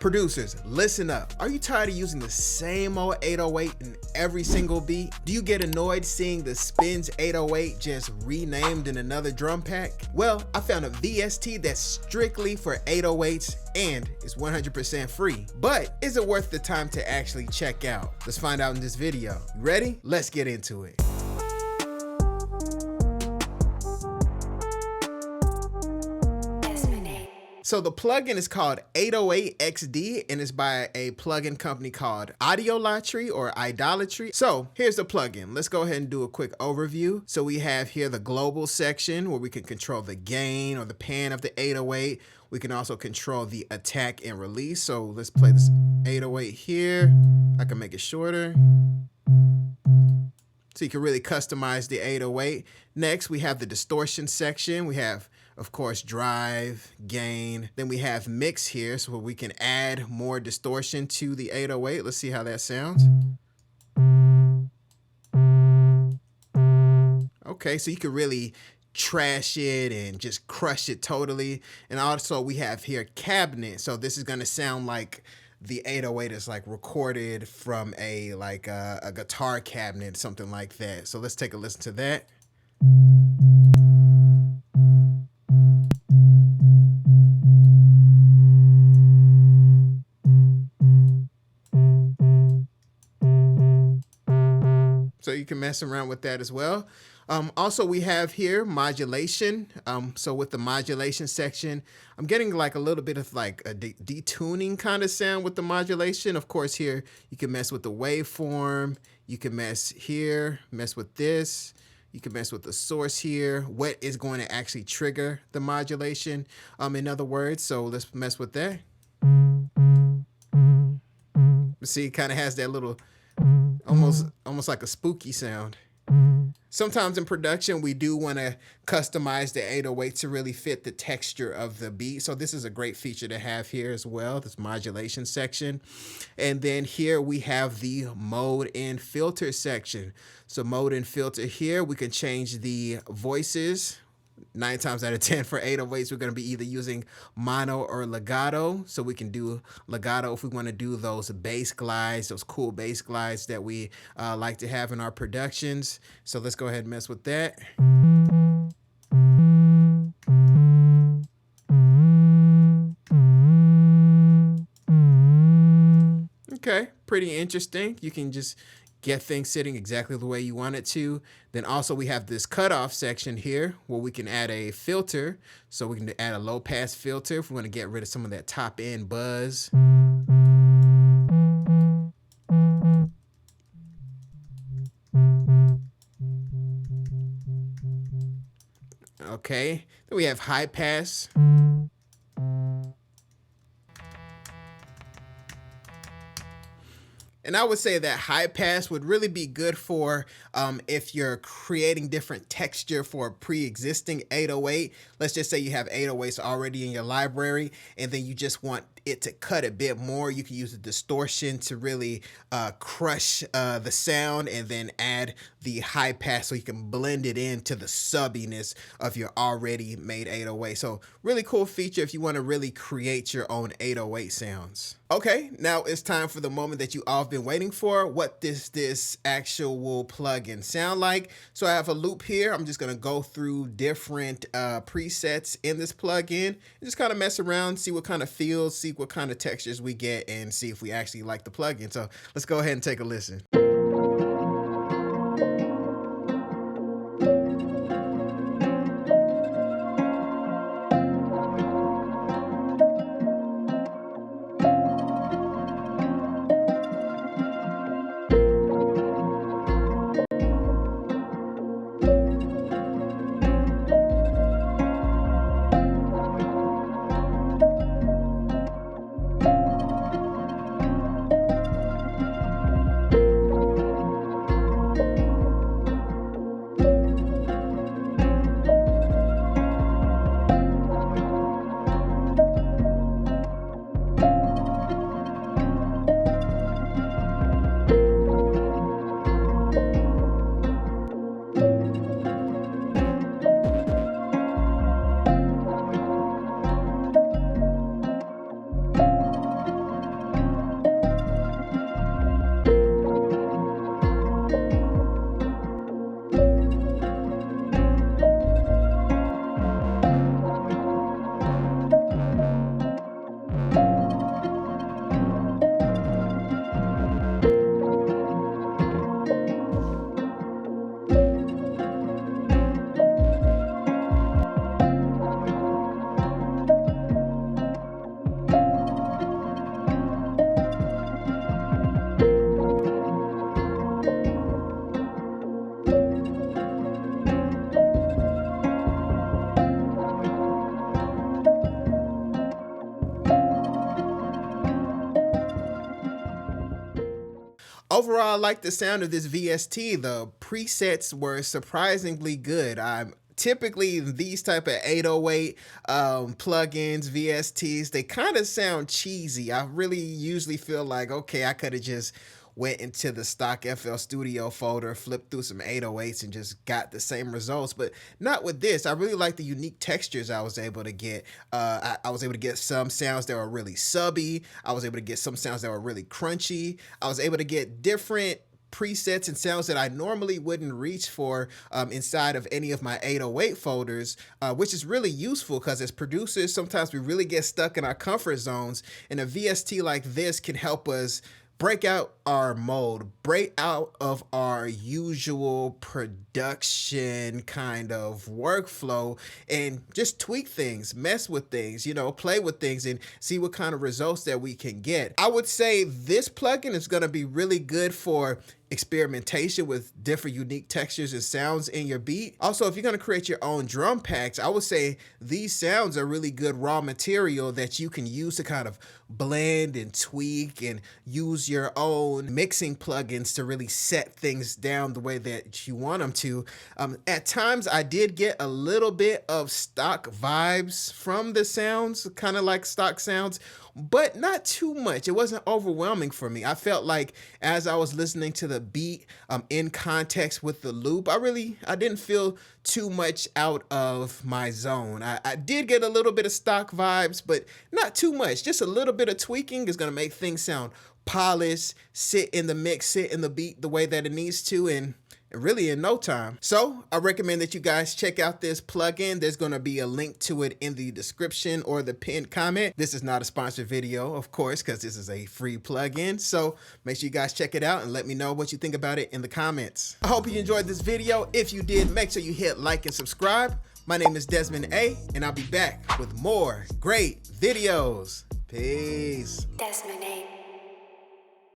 Producers, listen up. Are you tired of using the same old 808 in every single beat? Do you get annoyed seeing the Spins 808 just renamed in another drum pack? Well, I found a VST that's strictly for 808s and is 100% free. But is it worth the time to actually check out? Let's find out in this video. You ready? Let's get into it. So the plugin is called 808XD and it's by a plugin company called Audiolatry or Idolatry. So here's the plugin. Let's go ahead and do a quick overview. So we have here the global section where we can control the gain or the pan of the 808. We can also control the attack and release. So let's play this 808 here. I can make it shorter. So you can really customize the 808. Next, we have the distortion section. We have, of course, drive, gain. Then we have mix here, so we can add more distortion to the 808. Let's see how that sounds. Okay, so you can really trash it and just crush it totally. And also we have here cabinet. So this is gonna sound like the 808 is like recorded from a guitar cabinet, something like that. So let's take a listen to that. So you can mess around with that as well. Also, we have here modulation. So with the modulation section, I'm getting like a little bit of like a detuning kind of sound with the modulation. Of course, here you can mess with the waveform. You can mess here, mess with this. You can mess with the source here. What is going to actually trigger the modulation? In other words, so let's mess with that. See, it kind of has that little almost like a spooky sound. Sometimes in production, we do want to customize the 808 to really fit the texture of the beat. So this is a great feature to have here as well, this modulation section. And then here we have the mode and filter section. So mode and filter here, we can change the voices. 9 times out of 10 for 808s, we're going to be either using mono or legato. So we can do legato if we want to do those bass glides, those cool bass glides that we like to have in our productions. So let's go ahead and mess with that. Okay, pretty interesting. You can just get things sitting exactly the way you want it to. Then also we have this cutoff section here where we can add a filter. So we can add a low pass filter if we want to get rid of some of that top end buzz. Okay, then we have high pass. And I would say that high pass would really be good for if you're creating different texture for a pre-existing 808. Let's just say you have 808s already in your library and then you just want it to cut a bit more. You can use the distortion to really crush the sound and then add the high pass so you can blend it into the subbiness of your already made 808. So really cool feature if you want to really create your own 808 sounds. Okay, now it's time for the moment that you all have been waiting for. What does this actual plugin sound like? So I have a loop here. I'm just going to go through different presets in this plugin and just kind of mess around, see what kind of feels, see what kind of textures we get, and see if we actually like the plugin. So let's go ahead and take a listen. Overall, I like the sound of this VST. The presets were surprisingly good. I'm typically these type of 808 plugins, VSTs, they kind of sound cheesy. I really usually feel like, okay, I could have just went into the stock FL Studio folder, flipped through some 808s and just got the same results, but not with this. I really like the unique textures I was able to get. I was able to get some sounds that were really subby. I was able to get some sounds that were really crunchy. I was able to get different presets and sounds that I normally wouldn't reach for inside of any of my 808 folders, which is really useful because as producers, sometimes we really get stuck in our comfort zones, and a VST like this can help us break out our mold, break out of our usual production kind of workflow and just tweak things, mess with things, you know, play with things and see what kind of results that we can get. I would say this plugin is going to be really good for experimentation with different unique textures and sounds in your beat. Also, if you're going to create your own drum packs, I would say these sounds are really good raw material that you can use to kind of blend and tweak and use your own mixing plugins to really set things down the way that you want them to. At times, I did get a little bit of stock vibes from the sounds, kind of like stock sounds, but not too much. It wasn't overwhelming for me. I felt like as I was listening to the beat in context with the loop, I didn't feel too much out of my zone. I did get a little bit of stock vibes, but not too much. Just a little bit of tweaking is going to make things sound polished, sit in the mix, sit in the beat the way that it needs to, and really in no time. So I recommend that you guys check out this plugin. There's going to be a link to it in the description or the pinned comment. This is not a sponsored video, of course, because this is a free plugin. So make sure you guys check it out and let me know what you think about it in the comments. I hope you enjoyed this video. If you did, make sure you hit like and subscribe. My name is Desmond A, and I'll be back with more great videos. Peace. Desmond A.